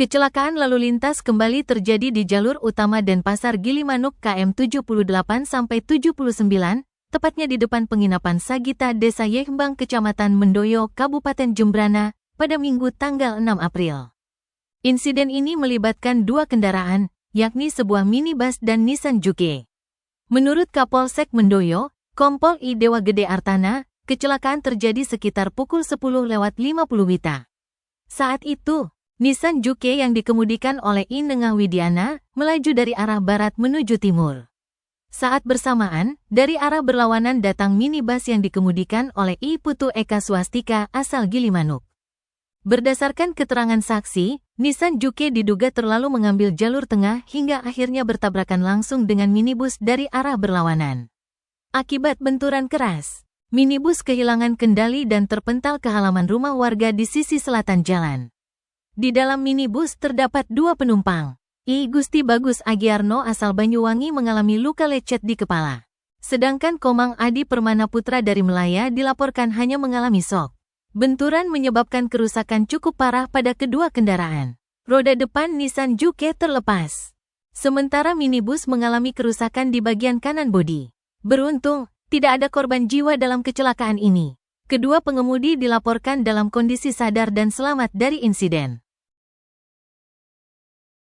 Kecelakaan lalu lintas kembali terjadi di jalur utama Denpasar Gilimanuk KM 78-79, tepatnya di depan penginapan Sagita Desa Yehmbang Kecamatan Mendoyo, Kabupaten Jembrana, pada Minggu tanggal 6 April. Insiden ini melibatkan dua kendaraan, yakni sebuah minibus dan Nissan Juke. Menurut Kapolsek Mendoyo, Kompol I Dewa Gede Artana, kecelakaan terjadi sekitar pukul 10:50 WITA. Saat itu, Nissan Juke yang dikemudikan oleh I Nengah Widiana melaju dari arah barat menuju timur. Saat bersamaan, dari arah berlawanan datang minibus yang dikemudikan oleh I Putu Eka Swastika asal Gilimanuk. Berdasarkan keterangan saksi, Nissan Juke diduga terlalu mengambil jalur tengah hingga akhirnya bertabrakan langsung dengan minibus dari arah berlawanan. Akibat benturan keras, minibus kehilangan kendali dan terpental ke halaman rumah warga di sisi selatan jalan. Di dalam minibus terdapat dua penumpang. I Gusti Bagus Agiarno asal Banyuwangi mengalami luka lecet di kepala. Sedangkan Komang Adi Permana Putra dari Melaya dilaporkan hanya mengalami shock. Benturan menyebabkan kerusakan cukup parah pada kedua kendaraan. Roda depan Nissan Juke terlepas. Sementara minibus mengalami kerusakan di bagian kanan bodi. Beruntung, tidak ada korban jiwa dalam kecelakaan ini. Kedua pengemudi dilaporkan dalam kondisi sadar dan selamat dari insiden.